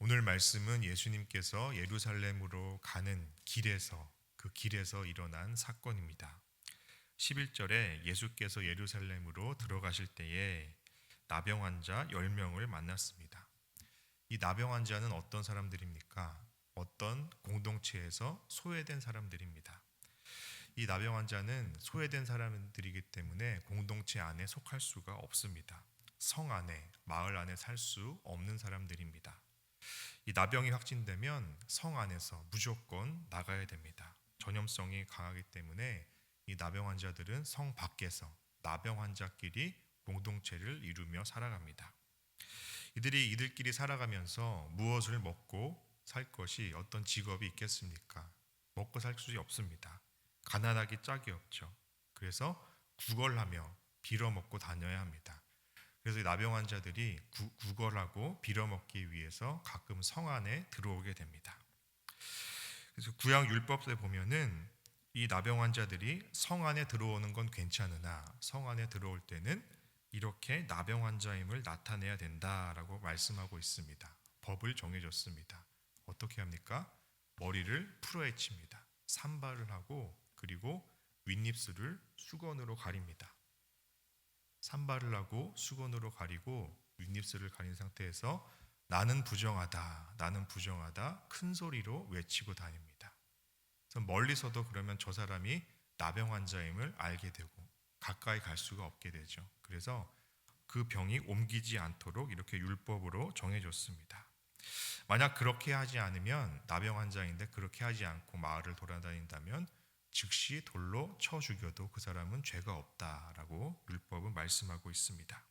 오늘 말씀은 예수님께서 예루살렘으로 가는 그 길에서 일어난 사건입니다. 11절에 예수께서 예루살렘으로 들어가실 때에 나병 환자 10명을 만났습니다. 이 나병 환자는 어떤 사람들입니까? 어떤 공동체에서 소외된 사람들입니다. 이 나병 환자는 소외된 사람들이기 때문에 공동체 안에 속할 수가 없습니다. 성 안에, 마을 안에 살 수 없는 사람들입니다. 이 나병이 확진되면 성 안에서 무조건 나가야 됩니다. 전염성이 강하기 때문에 이 나병 환자들은 성 밖에서 나병 환자끼리 공동체를 이루며 살아갑니다. 이들끼리 살아가면서 무엇을 먹고 살 것이 어떤 직업이 있겠습니까? 먹고 살 수 없습니다. 가난하기 짝이 없죠. 그래서 구걸하며 빌어먹고 다녀야 합니다. 그래서 이 나병 환자들이 구걸하고 빌어먹기 위해서 가끔 성 안에 들어오게 됩니다. 그래서 구약 율법에 보면은 이 나병 환자들이 성 안에 들어오는 건 괜찮으나 성 안에 들어올 때는 이렇게 나병 환자임을 나타내야 된다라고 말씀하고 있습니다. 법을 정해줬습니다. 어떻게 합니까? 머리를 풀어헤칩니다. 산발을 하고 그리고 윗입술을 수건으로 가립니다. 산발을 하고 수건으로 가리고 윗입술을 가린 상태에서 나는 부정하다, 나는 부정하다 큰 소리로 외치고 다닙니다. 그래서 멀리서도 그러면 저 사람이 나병 환자임을 알게 되고 가까이 갈 수가 없게 되죠. 그래서 그 병이 옮기지 않도록 이렇게 율법으로 정해줬습니다. 만약 그렇게 하지 않으면 나병 환자인데 그렇게 하지 않고 마을을 돌아다닌다면 즉시 돌로 쳐 죽여도 그 사람은 죄가 없다라고 율법은 말씀하고 있습니다.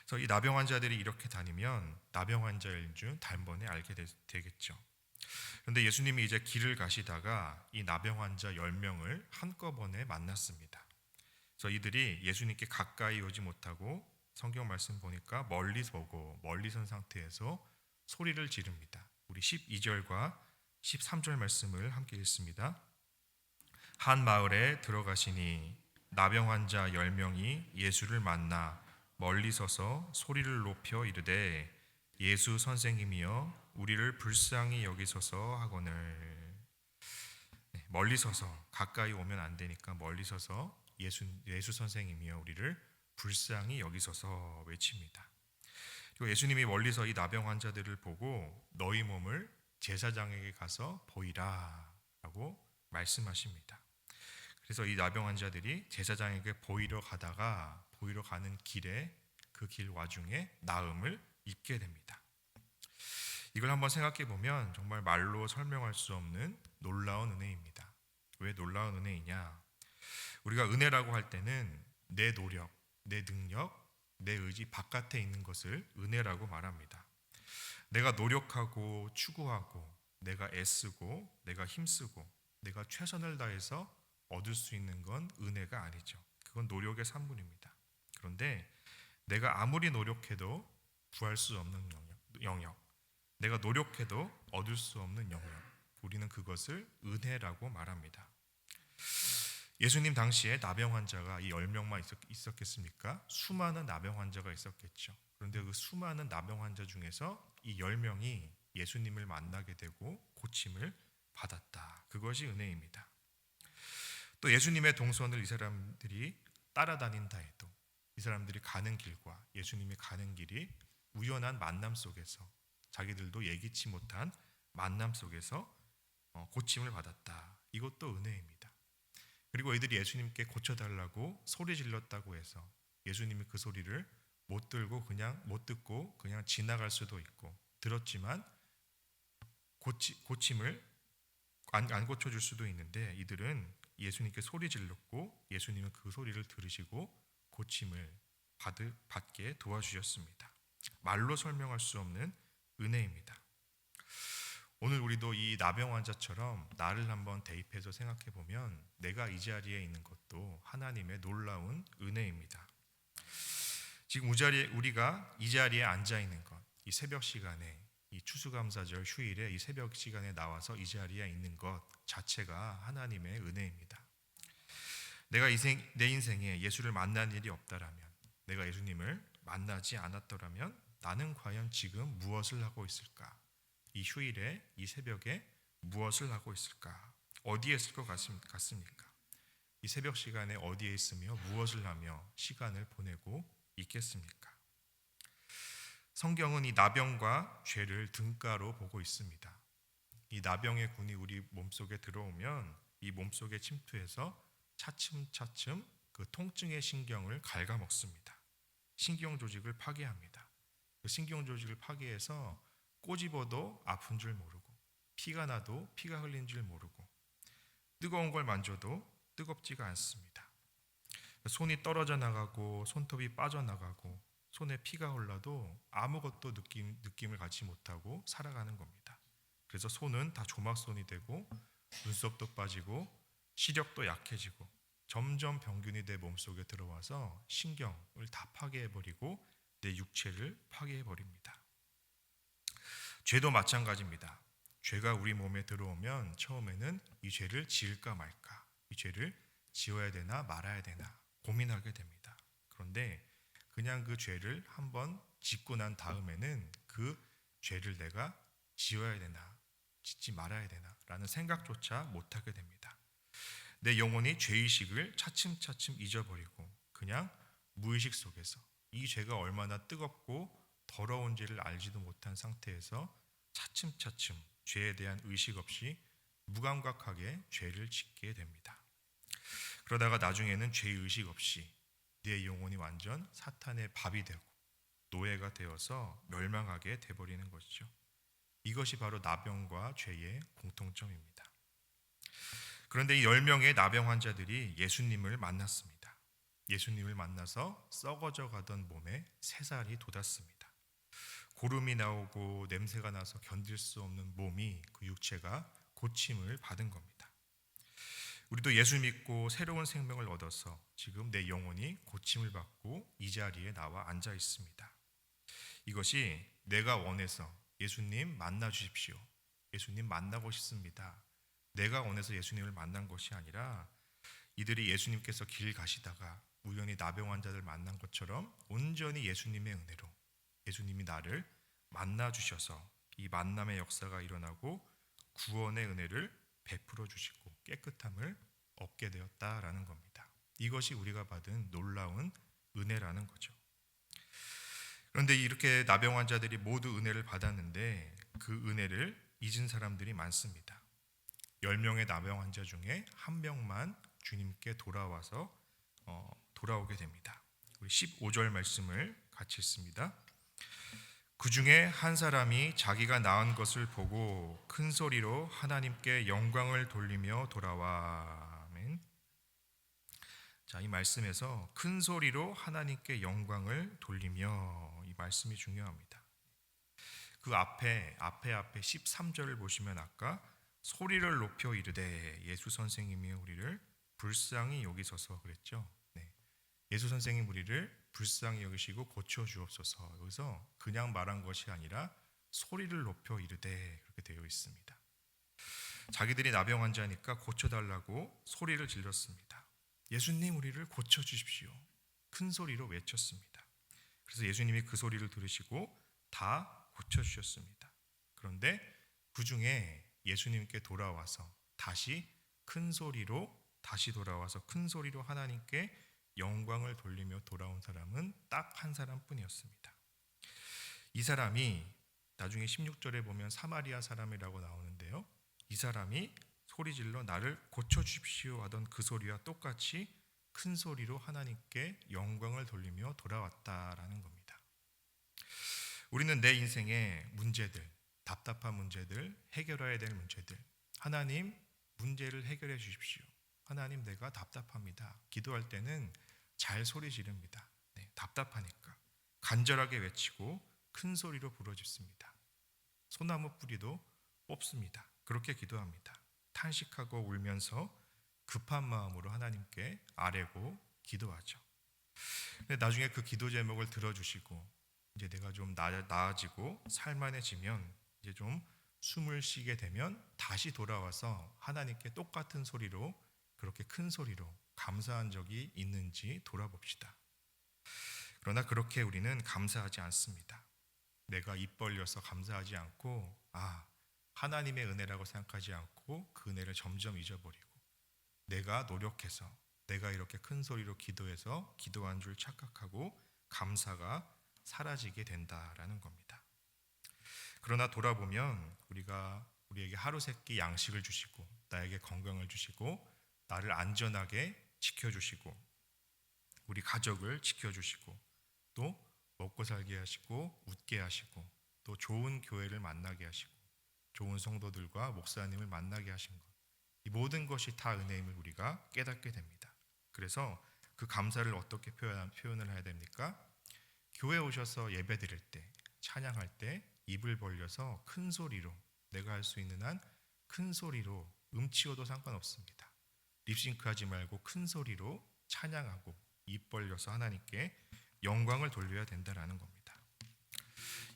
그래서 이 나병 환자들이 이렇게 다니면 나병 환자인 줄 단번에 알게 되겠죠. 그런데 예수님이 이제 길을 가시다가 이 나병 환자 10명을 한꺼번에 만났습니다. 그래서 이들이 예수님께 가까이 오지 못하고 성경 말씀 보니까 멀리 보고 멀리 선 상태에서 소리를 지릅니다. 우리 12절과 13절 말씀을 함께 읽습니다. 한 마을에 들어가시니 나병 환자 10명이 예수를 만나 멀리 서서 소리를 높여 이르되 예수 선생님이여 우리를 불쌍히 여기소서 하거늘. 멀리 서서, 가까이 오면 안 되니까 멀리 서서 예수 선생님이여 우리를 불쌍히 여기소서 외칩니다. 그리고 예수님이 멀리서 이 나병 환자들을 보고 너희 몸을 제사장에게 가서 보이라 라고 말씀하십니다. 그래서 이 나병 환자들이 제사장에게 보이러 가는 길에 그 길 와중에 나음을 입게 됩니다. 이걸 한번 생각해 보면 정말 말로 설명할 수 없는 놀라운 은혜입니다. 왜 놀라운 은혜이냐? 우리가 은혜라고 할 때는 내 노력, 내 능력, 내 의지 바깥에 있는 것을 은혜라고 말합니다. 내가 노력하고 추구하고 내가 애쓰고 내가 힘쓰고 내가 최선을 다해서 얻을 수 있는 건 은혜가 아니죠. 그건 노력의 산물입니다. 그런데 내가 아무리 노력해도 구할 수 없는 영역, 내가 노력해도 얻을 수 없는 영역, 우리는 그것을 은혜라고 말합니다. 예수님 당시에 나병 환자가 이 10명만 있었겠습니까? 수많은 나병 환자가 있었겠죠. 그런데 그 수많은 나병 환자 중에서 이 10명이 예수님을 만나게 되고 고침을 받았다. 그것이 은혜입니다. 또 예수님의 동선을 이 사람들이 따라다닌다 해도 이 사람들이 가는 길과 예수님이 가는 길이 우연한 만남 속에서 자기들도 예기치 못한 만남 속에서 고침을 받았다. 이것도 은혜입니다. 그리고 이들이 예수님께 고쳐달라고 소리 질렀다고 해서 예수님이 그 소리를 못 듣고 그냥 지나갈 수도 있고 들었지만 고침을 안 고쳐줄 수도 있는데 이들은 예수님께 소리 질렀고 예수님은 그 소리를 들으시고 고침을 받게 도와주셨습니다. 말로 설명할 수 없는 은혜입니다. 오늘 우리도 이 나병 환자처럼 나를 한번 대입해서 생각해 보면 내가 이 자리에 있는 것도 하나님의 놀라운 은혜입니다. 지금 우리가 이 자리에 앉아 있는 것, 이 새벽 시간에 이 추수감사절 휴일에 이 새벽 시간에 나와서 이 자리에 있는 것 자체가 하나님의 은혜입니다. 내가 내 인생에 예수를 만난 일이 없다라면, 내가 예수님을 만나지 않았더라면 나는 과연 지금 무엇을 하고 있을까? 이 휴일에, 이 새벽에 무엇을 하고 있을까? 어디에 있을 것 같습니까? 이 새벽 시간에 어디에 있으며 무엇을 하며 시간을 보내고 있겠습니까? 성경은 이 나병과 죄를 등가로 보고 있습니다. 이 나병의 군이 우리 몸속에 들어오면 이 몸속에 침투해서 차츰차츰 그 통증의 신경을 갉아먹습니다. 신경 조직을 파괴합니다. 그 신경 조직을 파괴해서 꼬집어도 아픈 줄 모르고, 피가 나도 피가 흘린 줄 모르고, 뜨거운 걸 만져도 뜨겁지가 않습니다. 손이 떨어져 나가고 손톱이 빠져나가고 손에 피가 흘러도 아무것도 느낌을 갖지 못하고 살아가는 겁니다. 그래서 손은 다 조막손이 되고 눈썹도 빠지고 시력도 약해지고 점점 병균이 내 몸속에 들어와서 신경을 다 파괴해버리고 내 육체를 파괴해버립니다. 죄도 마찬가지입니다. 죄가 우리 몸에 들어오면 처음에는 이 죄를 지을까 말까, 이 죄를 지어야 되나 말아야 되나 고민하게 됩니다. 그런데 그냥 그 죄를 한번 짓고 난 다음에는 그 죄를 내가 지어야 되나 짓지 말아야 되나 라는 생각조차 못하게 됩니다. 내 영혼이 죄의식을 차츰차츰 잊어버리고 그냥 무의식 속에서 이 죄가 얼마나 뜨겁고 더러운지를 알지도 못한 상태에서 차츰차츰 죄에 대한 의식 없이 무감각하게 죄를 짓게 됩니다. 그러다가 나중에는 죄의식 없이 내 영혼이 완전 사탄의 밥이 되고 노예가 되어서 멸망하게 돼버리는 것이죠. 이것이 바로 나병과 죄의 공통점입니다. 그런데 이 10명의 나병 환자들이 예수님을 만났습니다. 예수님을 만나서 썩어져 가던 몸에 새살이 돋았습니다. 고름이 나오고 냄새가 나서 견딜 수 없는 몸이, 그 육체가 고침을 받은 겁니다. 우리도 예수 믿고 새로운 생명을 얻어서 지금 내 영혼이 고침을 받고 이 자리에 나와 앉아 있습니다. 이것이 내가 원해서 예수님 만나 주십시오, 예수님 만나고 싶습니다, 내가 원해서 예수님을 만난 것이 아니라 이들이 예수님께서 길 가시다가 우연히 나병 환자들 만난 것처럼 온전히 예수님의 은혜로 예수님이 나를 만나 주셔서 이 만남의 역사가 일어나고 구원의 은혜를 베풀어 주시고 깨끗함을 얻게 되었다라는 겁니다. 이것이 우리가 받은 놀라운 은혜라는 거죠. 그런데 이렇게 나병 환자들이 모두 은혜를 받았는데 그 은혜를 잊은 사람들이 많습니다. 10명의 나병 환자 중에 한 명만 주님께 돌아오게 됩니다. 우리 15절 말씀을 같이 읽습니다. 그 중에 한 사람이 자기가 나은 것을 보고 큰 소리로 하나님께 영광을 돌리며 돌아와. 아멘. 자, 이 말씀에서 큰 소리로 하나님께 영광을 돌리며, 이 말씀이 중요합니다. 그 앞에 13절을 보시면 아까 소리를 높여 이르되, 예수 선생님이 우리를 불쌍히 여기소서 그랬죠. 네. 예수 선생님 우리를 불쌍히 여기시고 고쳐 주옵소서. 여기서 그냥 말한 것이 아니라 소리를 높여 이르되 그렇게 되어 있습니다. 자기들이 나병 환자니까 고쳐달라고 소리를 질렀습니다. 예수님 우리를 고쳐 주십시오, 큰 소리로 외쳤습니다. 그래서 예수님이 그 소리를 들으시고 다 고쳐 주셨습니다. 그런데 그 중에 예수님께 돌아와서 다시 돌아와서 큰 소리로 하나님께 영광을 돌리며 돌아온 사람은 딱 한 사람뿐이었습니다. 이 사람이 나중에 16절에 보면 사마리아 사람이라고 나오는데요, 이 사람이 소리질러 나를 고쳐주십시오 하던 그 소리와 똑같이 큰 소리로 하나님께 영광을 돌리며 돌아왔다라는 겁니다. 우리는 내 인생의 문제들, 답답한 문제들, 해결해야 될 문제들, 하나님 문제를 해결해 주십시오, 하나님 내가 답답합니다, 기도할 때는 잘 소리 지릅니다. 네, 답답하니까 간절하게 외치고 큰 소리로 부르짖습니다. 소나무 뿌리도 뽑습니다. 그렇게 기도합니다. 탄식하고 울면서 급한 마음으로 하나님께 아뢰고 기도하죠. 근데 나중에 그 기도 제목을 들어주시고 이제 내가 좀 나아지고 살만해지면 이제 좀 숨을 쉬게 되면 다시 돌아와서 하나님께 똑같은 소리로, 그렇게 큰 소리로 감사한 적이 있는지 돌아봅시다. 그러나 그렇게 우리는 감사하지 않습니다. 내가 입 벌려서 감사하지 않고 하나님의 은혜라고 생각하지 않고 그 은혜를 점점 잊어버리고 내가 노력해서 내가 이렇게 큰 소리로 기도해서 기도한 줄 착각하고 감사가 사라지게 된다라는 겁니다. 그러나 돌아보면 우리에게 하루 세끼 양식을 주시고 나에게 건강을 주시고 나를 안전하게 지켜주시고 우리 가족을 지켜주시고 또 먹고 살게 하시고 웃게 하시고 또 좋은 교회를 만나게 하시고 좋은 성도들과 목사님을 만나게 하신 것, 이 모든 것이 다 은혜임을 우리가 깨닫게 됩니다. 그래서 그 감사를 어떻게 표현을 해야 됩니까? 교회 오셔서 예배 드릴 때, 찬양할 때 입을 벌려서 큰 소리로, 내가 할 수 있는 한 큰 소리로, 음치어도 상관없습니다. 립싱크하지 말고 큰 소리로 찬양하고 입 벌려서 하나님께 영광을 돌려야 된다라는 겁니다.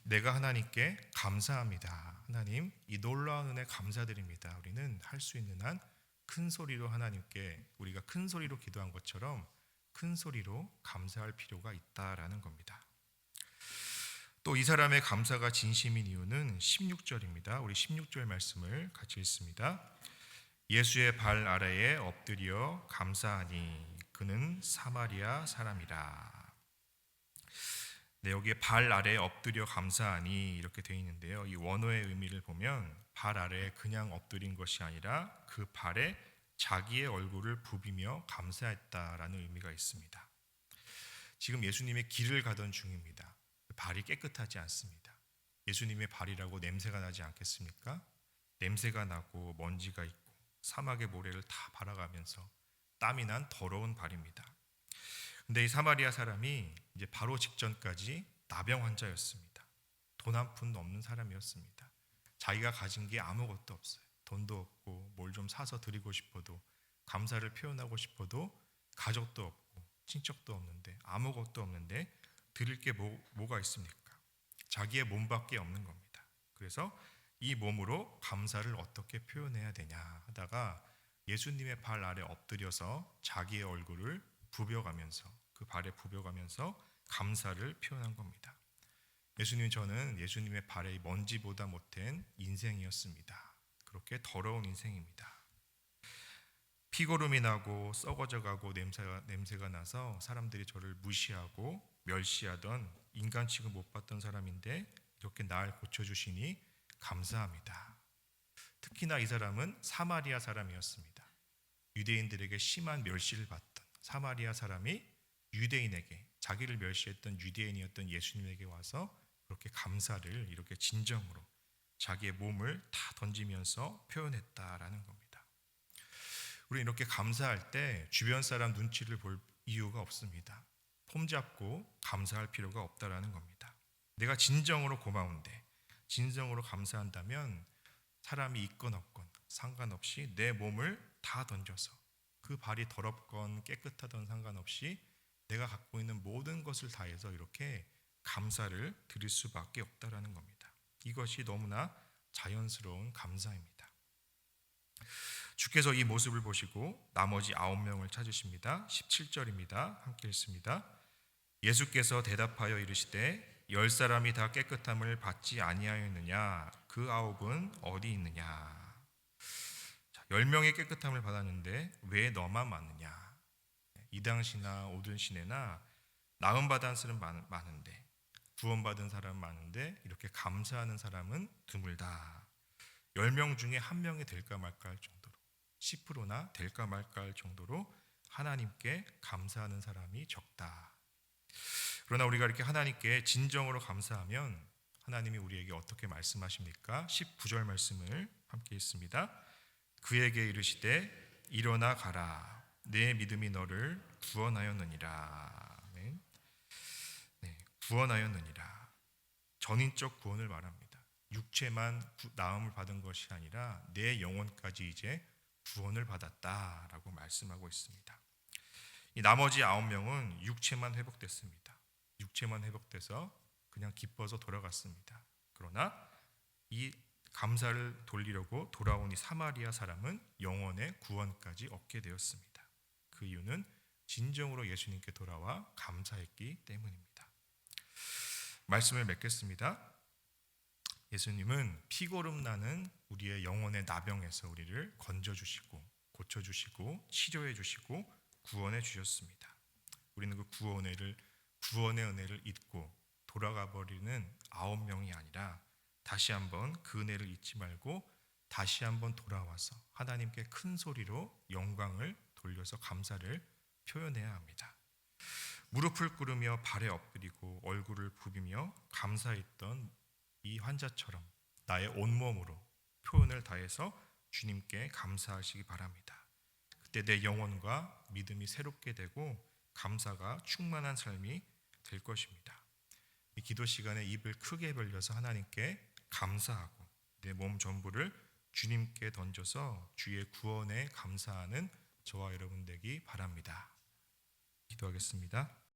내가 하나님께 감사합니다. 하나님, 이 놀라운 은혜 감사드립니다. 우리는 할 수 있는 한 큰 소리로 하나님께, 우리가 큰 소리로 기도한 것처럼 큰 소리로 감사할 필요가 있다라는 겁니다. 또 이 사람의 감사가 진심인 이유는 16절입니다. 우리 16절 말씀을 같이 읽습니다. 예수의 발 아래에 엎드려 감사하니 그는 사마리아 사람이라. 네, 여기에 발 아래에 엎드려 감사하니 이렇게 되어 있는데요. 이 원어의 의미를 보면 발 아래에 그냥 엎드린 것이 아니라 그 발에 자기의 얼굴을 부비며 감사했다라는 의미가 있습니다. 지금 예수님의 길을 가던 중입니다. 발이 깨끗하지 않습니다. 예수님의 발이라고 냄새가 나지 않겠습니까? 냄새가 나고 먼지가 있고 사막의 모래를 다 발아가면서 땀이 난 더러운 발입니다. 근데 이 사마리아 사람이 이제 바로 직전까지 나병 환자였습니다. 돈 한 푼도 없는 사람이었습니다. 자기가 가진 게 아무것도 없어요. 돈도 없고 뭘 좀 사서 드리고 싶어도, 감사를 표현하고 싶어도 가족도 없고 친척도 없는데, 아무것도 없는데 드릴 게 뭐가 있습니까? 자기의 몸밖에 없는 겁니다. 그래서 이 몸으로 감사를 어떻게 표현해야 되냐 하다가 예수님의 발 아래 엎드려서 자기의 얼굴을 부벼가면서, 그 발에 부벼가면서 감사를 표현한 겁니다. 저는 예수님의 발에 먼지보다 못한 인생이었습니다. 그렇게 더러운 인생입니다. 피고름이 나고 썩어져가고 냄새가 나서 사람들이 저를 무시하고 멸시하던, 인간 취급 못 받던 사람인데 이렇게 날 고쳐주시니 감사합니다. 특히나 이 사람은 사마리아 사람이었습니다. 유대인들에게 심한 멸시를 받던 사마리아 사람이 유대인에게, 자기를 멸시했던 유대인이었던 예수님에게 와서 그렇게 감사를 이렇게 진정으로 자기의 몸을 다 던지면서 표현했다라는 겁니다. 우리는 이렇게 감사할 때 주변 사람 눈치를 볼 이유가 없습니다. 폼 잡고 감사할 필요가 없다라는 겁니다. 내가 진정으로 고마운데, 진정으로 감사한다면 사람이 있건 없건 상관없이 내 몸을 다 던져서, 그 발이 더럽건 깨끗하던 상관없이 내가 갖고 있는 모든 것을 다해서 이렇게 감사를 드릴 수밖에 없다라는 겁니다. 이것이 너무나 자연스러운 감사입니다. 주께서 이 모습을 보시고 나머지 9명을 찾으십니다. 17절입니다. 함께 읽습니다. 예수께서 대답하여 이르시되 10사람이 다 깨끗함을 받지 아니하였느냐? 그 9은 어디 있느냐? 10명이 깨끗함을 받았는데 왜 너만 많느냐? 이 당시나 오던 시내나 나음받은 사람은 많은데, 구원받은 사람은 많은데 이렇게 감사하는 사람은 드물다. 10명 중에 1명이 될까 말까 할 정도로, 10%나 될까 말까 할 정도로 하나님께 감사하는 사람이 적다. 그러나 우리가 이렇게 하나님께 진정으로 감사하면 하나님이 우리에게 어떻게 말씀하십니까? 19절 말씀을 함께 읽습니다. 그에게 이르시되 일어나 가라. 내 믿음이 너를 구원하였느니라. 네, 구원하였느니라. 전인적 구원을 말합니다. 육체만 나음을 받은 것이 아니라 내 영혼까지 이제 구원을 받았다라고 말씀하고 있습니다. 이 나머지 9명은 육체만 회복됐습니다. 육체만 회복돼서 그냥 기뻐서 돌아갔습니다. 그러나 이 감사를 돌리려고 돌아온 이 사마리아 사람은 영혼의 구원까지 얻게 되었습니다. 그 이유는 진정으로 예수님께 돌아와 감사했기 때문입니다. 말씀을 맺겠습니다. 예수님은 피고름 나는 우리의 영혼의 나병에서 우리를 건져주시고 고쳐주시고 치료해주시고 구원해주셨습니다. 우리는 그 구원의 은혜를 잊고 돌아가 버리는 9명이 아니라 다시 한번 그 은혜를 잊지 말고 다시 한번 돌아와서 하나님께 큰 소리로 영광을 돌려서 감사를 표현해야 합니다. 무릎을 꿇으며 발에 엎드리고 얼굴을 부비며 감사했던 이 환자처럼 나의 온몸으로 표현을 다해서 주님께 감사하시기 바랍니다. 그때 내 영혼과 믿음이 새롭게 되고 감사가 충만한 삶이 될 것입니다. 이 기도 시간에 입을 크게 벌려서 하나님께 감사하고 내 몸 전부를 주님께 던져서 주의 구원에 감사하는 저와 여러분 되기 바랍니다. 기도하겠습니다.